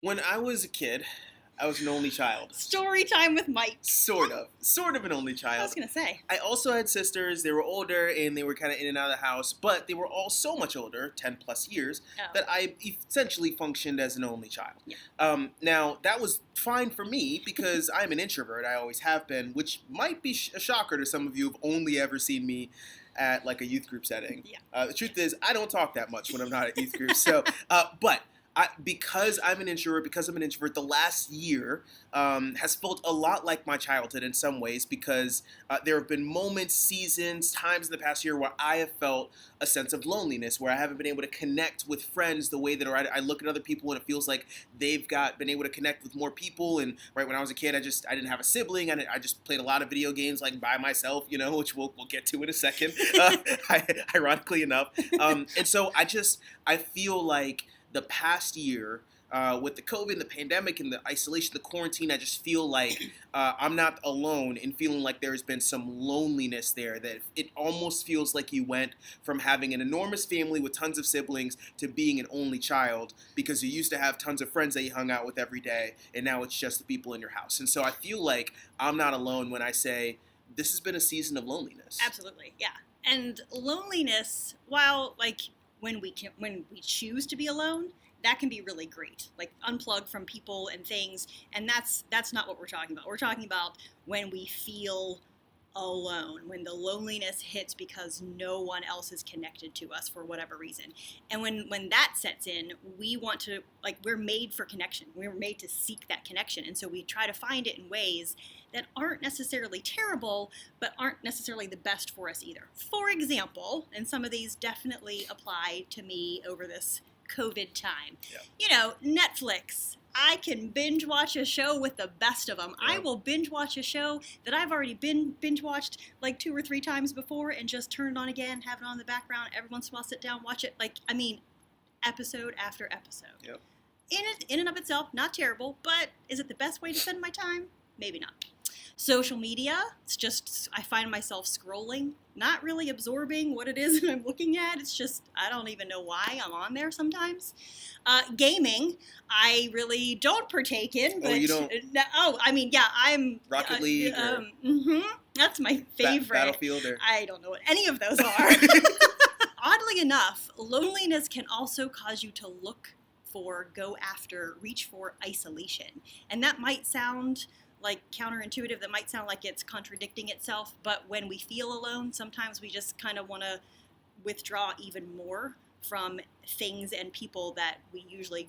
When I was a kid, I was an only child. Story time with Mike. Sort of an only I child. was going to say. I also had sisters. They were older and they were kind of in and out of the house, but they were all so much older, 10 plus years, Oh. that I essentially functioned as an only child. Yeah. Now, that was fine for me because I'm an introvert. I always have been, which might be a shocker to some of you who've only ever seen me at like a youth group setting. Yeah. The truth is, I don't talk that much when I'm not at youth groups. So, but because I'm an introvert, the last year has felt a lot like my childhood in some ways because there have been moments, seasons, times in the past year where I have felt a sense of loneliness, where I haven't been able to connect with friends the way that I look at other people and it feels like they've been able to connect with more people. And right when I was a kid, I didn't have a sibling. I just played a lot of video games like by myself, which we'll get to in a second, ironically enough. And so I feel like the past year, with the COVID, the pandemic, and the isolation, the quarantine, I just feel like I'm not alone in feeling like there's been some loneliness there, that it almost feels like you went from having an enormous family with tons of siblings to being an only child because you used to have tons of friends that you hung out with every day, and now it's just the people in your house. And so I feel like I'm not alone when I say this has been a season of loneliness. Absolutely. Yeah. And loneliness, while when we choose to be alone, that can be really great. Like unplug from people and things, and that's not what we're talking about. We're talking about when we feel alone, when the loneliness hits because no one else is connected to us for whatever reason. And when that sets in, we want to, we're made for connection. We're made to seek that connection. And so we try to find it in ways that aren't necessarily terrible, but aren't necessarily the best for us either. For example, and some of these definitely apply to me over this COVID time. Yeah. Netflix. I can binge watch a show with the best of them. Yeah. I will binge watch a show that I've already binge watched like 2 or 3 times before and just turn it on again, have it on in the background. Every once in a while, sit down, watch it. Episode after episode. Yep. In and of itself, not terrible, but is it the best way to spend my time? Maybe not. Social media, it's just, I find myself scrolling, not really absorbing what it is that I'm looking at. It's just, I don't even know why I'm on there sometimes. Gaming, I really don't partake in. But, you don't? I'm... Rocket League? That's my favorite. Battlefield? I don't know what any of those are. Oddly enough, loneliness can also cause you to reach for isolation. And that might sound counterintuitive, that might sound like it's contradicting itself, but when we feel alone, sometimes we just kind of want to withdraw even more from things and people that we usually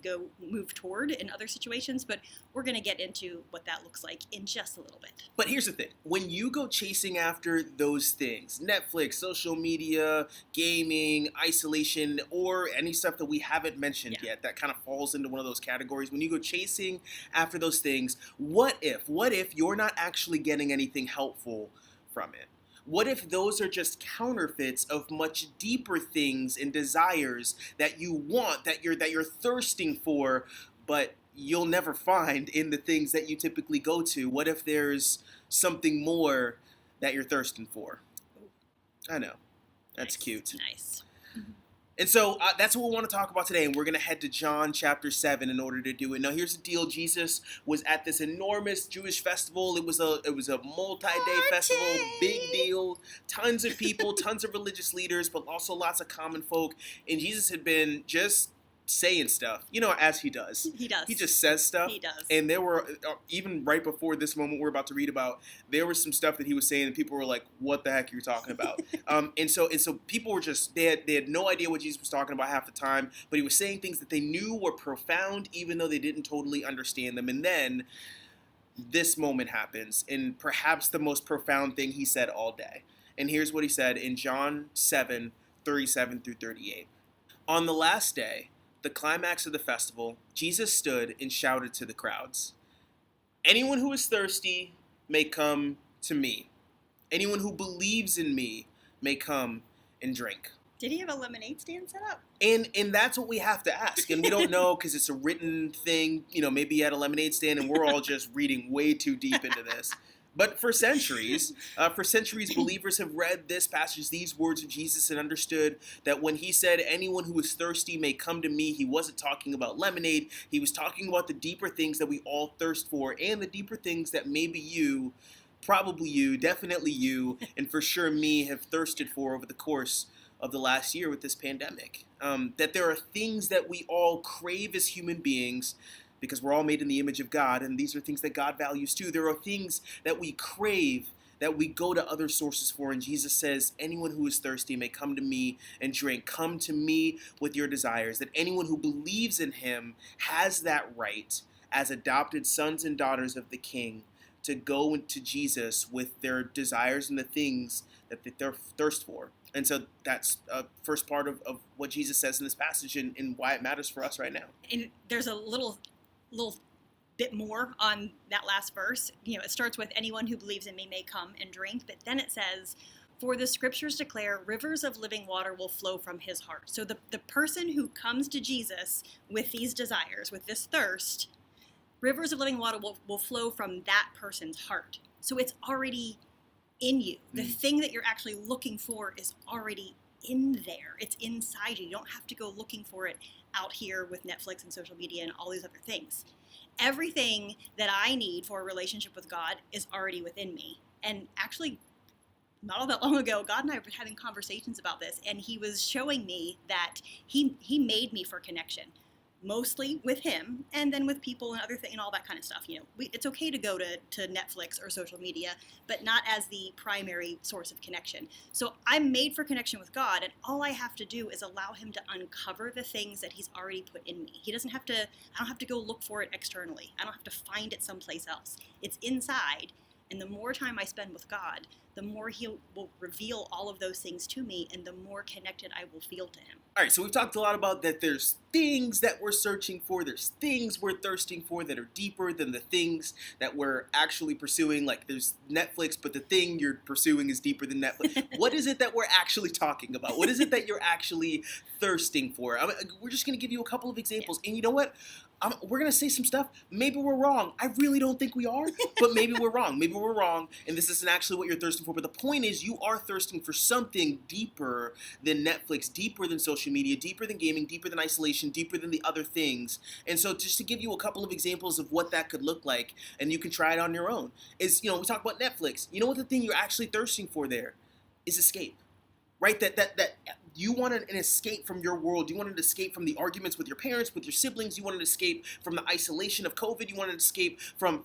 move toward in other situations. But we're going to get into what that looks like in just a little bit. But here's the thing. When you go chasing after those things, Netflix, social media, gaming, isolation, or any stuff that we haven't mentioned yet that kind of falls into one of those categories, when you go chasing after those things, what if you're not actually getting anything helpful from it? What if those are just counterfeits of much deeper things and desires that you want, that you're thirsting for, but you'll never find in the things that you typically go to? What if there's something more that you're thirsting for? I know. That's nice. Cute. Nice. And so that's what we want to talk about today, and we're going to head to John chapter 7 in order to do it. Now, here's the deal. Jesus was at this enormous Jewish festival. It was a multi-day festival, big deal, tons of people, tons of religious leaders, but also lots of common folk. And Jesus had been just saying stuff, as he does. He does. He just says stuff. He does. And there were, even right before this moment we're about to read about, there was some stuff that he was saying and people were like, what the heck are you talking about? And so people were just, they had no idea what Jesus was talking about half the time, but he was saying things that they knew were profound even though they didn't totally understand them. And then this moment happens, and perhaps the most profound thing he said all day. And here's what he said in John 7:37 through 38. On the last day, the climax of the festival, Jesus stood and shouted to the crowds, "Anyone who is thirsty may come to me. Anyone who believes in me may come and drink." Did he have a lemonade stand set up? And that's what we have to ask. And we don't know because it's a written thing. Maybe he had a lemonade stand and we're all just reading way too deep into this. But for centuries, believers have read this passage, these words of Jesus, and understood that when he said, anyone who is thirsty may come to me, he wasn't talking about lemonade. He was talking about the deeper things that we all thirst for, and the deeper things that maybe you, probably you, definitely you, and for sure me have thirsted for over the course of the last year with this pandemic. That there are things that we all crave as human beings because we're all made in the image of God, and these are things that God values too. There are things that we crave that we go to other sources for, and Jesus says, anyone who is thirsty may come to me and drink. Come to me with your desires. That anyone who believes in him has that right as adopted sons and daughters of the King to go to Jesus with their desires and the things that they're thirst for. And so that's first part of what Jesus says in this passage and why it matters for us right now. And there's a little bit more on that last verse. It starts with anyone who believes in me may come and drink, but then it says, for the scriptures declare rivers of living water will flow from his heart. So the person who comes to Jesus with these desires, with this thirst, rivers of living water will flow from that person's heart. So it's already in you. The thing that you're actually looking for is already in there. It's inside you. You don't have to go looking for it out here with Netflix and social media and all these other things. Everything that I need for a relationship with God is already within me. And actually, not all that long ago, God and I were having conversations about this, and he was showing me that he made me for connection, mostly with him, and then with people and other things and all that kind of stuff. It's okay to go to Netflix or social media, but not as the primary source of connection. So I'm made for connection with God, and all I have to do is allow him to uncover the things that he's already put in me. I don't have to go look for it externally. I don't have to find it someplace else. It's inside. And the more time I spend with God, the more he will reveal all of those things to me, and the more connected I will feel to him. All right, so we've talked a lot about that there's things that we're searching for, there's things we're thirsting for that are deeper than the things that we're actually pursuing. Like there's Netflix, but the thing you're pursuing is deeper than Netflix. What is it that we're actually talking about? What is it that you're actually thirsting for? We're just going to give you a couple of examples. And you know what? We're going to say some stuff. Maybe we're wrong. I really don't think we are, but maybe we're wrong. Maybe we're wrong, and this isn't actually what you're thirsting for. But the point is, you are thirsting for something deeper than Netflix, deeper than social media, deeper than gaming, deeper than isolation, deeper than the other things. And so just to give you a couple of examples of what that could look like, and you can try it on your own, is, we talk about Netflix. You know what the thing you're actually thirsting for there is escape, right? That you want an escape from your world. You want an escape from the arguments with your parents, with your siblings. You want an escape from the isolation of COVID. You want an escape from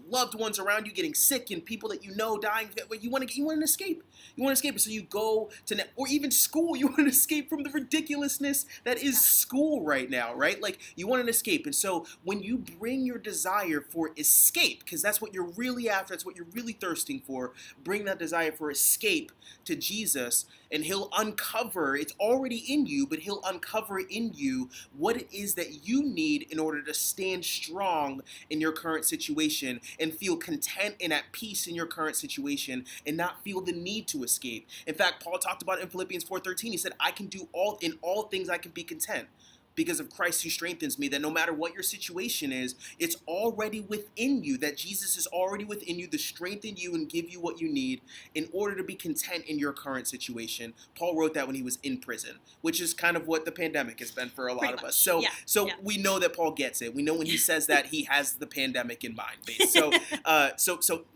loved ones around you getting sick and people that you know dying. You want an escape. You want to escape. So you go to or even school. You want an escape from the ridiculousness that is school right now, right? Like you want an escape. And so when you bring your desire for escape, because that's what you're really after, that's what you're really thirsting for, bring that desire for escape to Jesus, and he'll uncover, it's already in you, but he'll uncover in you what it is that you need in order to stand strong in your current situation and feel content and at peace in your current situation and not feel the need to escape. In fact, Paul talked about it in Philippians 4:13. He said, I can do in all things I can be content because of Christ who strengthens me. That no matter what your situation is, it's already within you, that Jesus is already within you to strengthen you and give you what you need in order to be content in your current situation. Paul wrote that when he was in prison, which is kind of what the pandemic has been for a lot of us. So we know that Paul gets it. We know when he says that, he has the pandemic in mind. So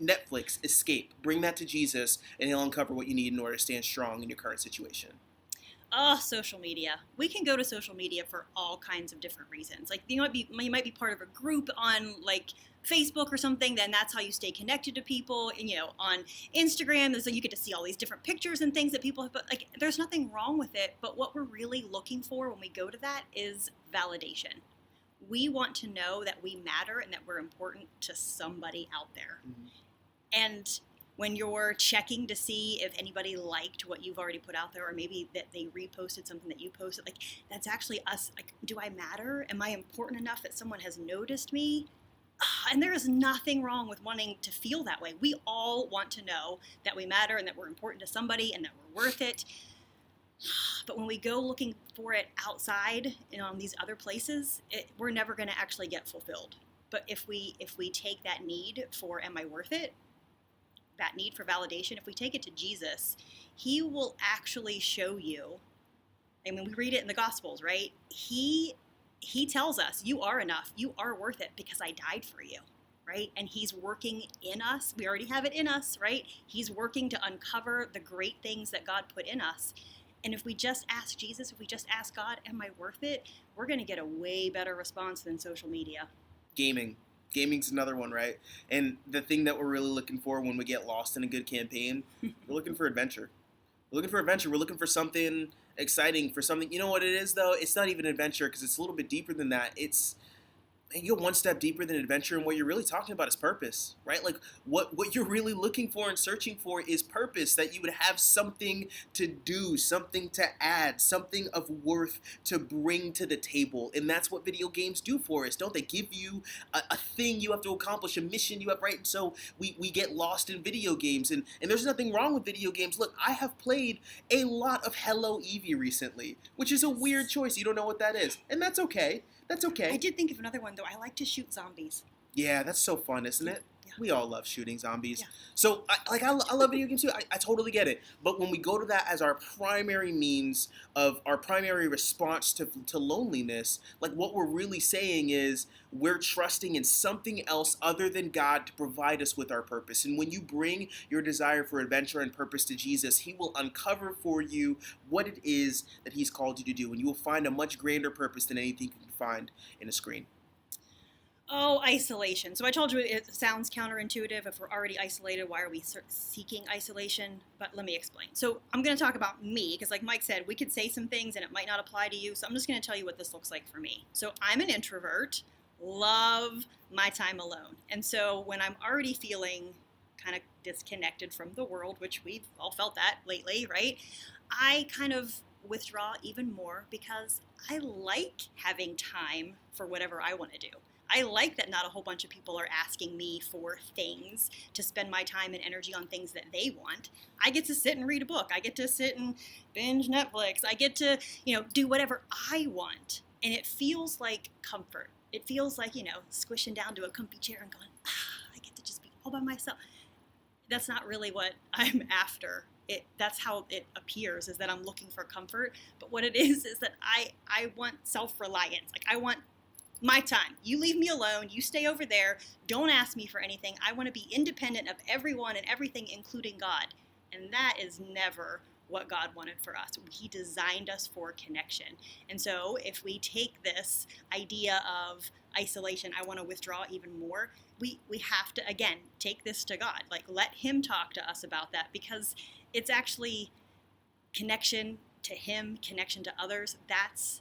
Netflix, escape, bring that to Jesus, and he'll uncover what you need in order to stand strong in your current situation. Social media. We can go to social media for all kinds of different reasons. Like you might be part of a group on like Facebook or something, then that's how you stay connected to people. And on Instagram, you get to see all these different pictures and things that people have. But like, there's nothing wrong with it. But what we're really looking for when we go to that is validation. We want to know that we matter and that we're important to somebody out there. Mm-hmm. And when you're checking to see if anybody liked what you've already put out there, or maybe that they reposted something that you posted, like that's actually us. Like, do I matter? Am I important enough that someone has noticed me? And there is nothing wrong with wanting to feel that way. We all want to know that we matter and that we're important to somebody and that we're worth it. But when we go looking for it outside and on these other places, we're never going to actually get fulfilled. But if we take that need for, am I worth it? that need for validation, if we take it to Jesus, he will actually show you. I mean, we read it in the Gospels, right? He tells us, you are enough, you are worth it because I died for you, right? And he's working in us. We already have it in us, right? He's working to uncover the great things that God put in us. And if we just ask Jesus, if we just ask God, am I worth it? We're going to get a way better response than social media. Gaming's another one, right? And the thing that we're really looking for when we get lost in a good campaign, we're looking for adventure. We're looking for something exciting, for something. You know what it is, though? It's not even adventure because it's a little bit deeper than that. You go one step deeper than adventure, and what you're really talking about is purpose, right? Like what you're really looking for and searching for is purpose, that you would have something to do, something to add, something of worth to bring to the table. And that's what video games do for us, don't they? Give you a thing you have to accomplish, a mission you have, right? And so we get lost in video games, and there's nothing wrong with video games. Look, I have played a lot of Hello Eevee recently, which is a weird choice. You don't know what that is, and that's okay. That's okay. I did think of another one, though. I like to shoot zombies. Yeah, that's so fun, isn't it? Yeah. We all love shooting zombies. Yeah. So, I love video games too. I totally get it. But when we go to that as our primary means of our primary response to loneliness, like what we're really saying is we're trusting in something else other than God to provide us with our purpose. And when you bring your desire for adventure and purpose to Jesus, he will uncover for you what it is that he's called you to do. And you will find a much grander purpose than anything you can find in a screen. Oh, isolation. So I told you it sounds counterintuitive. If we're already isolated, why are we seeking isolation? But let me explain. So I'm going to talk about me, because like Mike said, we could say some things and it might not apply to you. So I'm just going to tell you what this looks like for me. So I'm an introvert, love my time alone. And so when I'm already feeling kind of disconnected from the world, which we've all felt that lately, right? I kind of withdraw even more because I like having time for whatever I want to do. I like that not a whole bunch of people are asking me for things to spend my time and energy on things that they want. I get to sit and read a book. I get to sit and binge Netflix. I get to, do whatever I want. And it feels like comfort. It feels like, squishing down to a comfy chair and going, I get to just be all by myself. That's not really what I'm after. That's how it appears, is that I'm looking for comfort. But what it is that I want self-reliance. Like, I want my time. You leave me alone. You stay over there. Don't ask me for anything. I want to be independent of everyone and everything, including God. And that is never what God wanted for us. He designed us for connection. And so if we take this idea of isolation, I want to withdraw even more, we have to, again, take this to God. Like, let him talk to us about that, because it's actually connection to him, connection to others. That's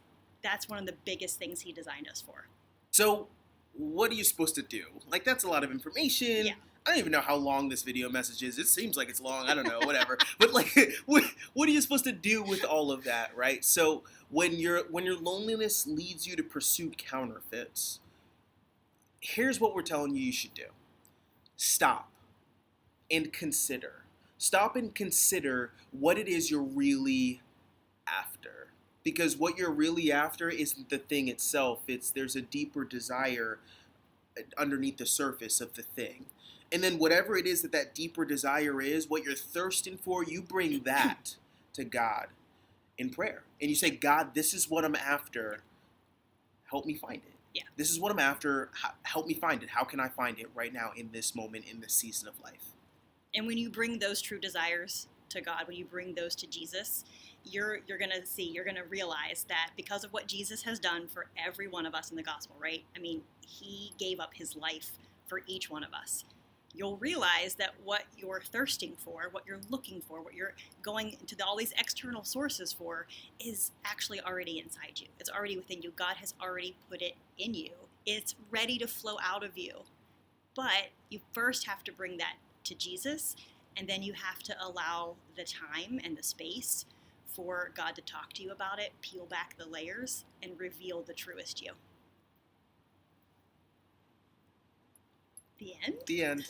one of the biggest things he designed us for. So what are you supposed to do? Like, that's a lot of information. Yeah. I don't even know how long this video message is. It seems like it's long. I don't know, whatever. But like, what are you supposed to do with all of that, right? So when your loneliness leads you to pursue counterfeits, here's what we're telling you should do. Stop and consider. Stop and consider what it is you're really after. Because what you're really after isn't the thing itself. There's a deeper desire underneath the surface of the thing. And then whatever it is that deeper desire is, what you're thirsting for, you bring that to God in prayer. And you say, God, this is what I'm after. Help me find it. Yeah. This is what I'm after. Help me find it. How can I find it right now in this moment, in this season of life? And when you bring those true desires to God, when you bring those to Jesus, you're going to realize that because of what Jesus has done for every one of us in the gospel, right? I mean, he gave up his life for each one of us. You'll realize that what you're thirsting for, what you're looking for, what you're going to all these external sources for is actually already inside you. It's already within you. God has already put it in you. It's ready to flow out of you. But you first have to bring that to Jesus, and then you have to allow the time and the space for God to talk to you about it, peel back the layers, and reveal the truest you. The end? The end.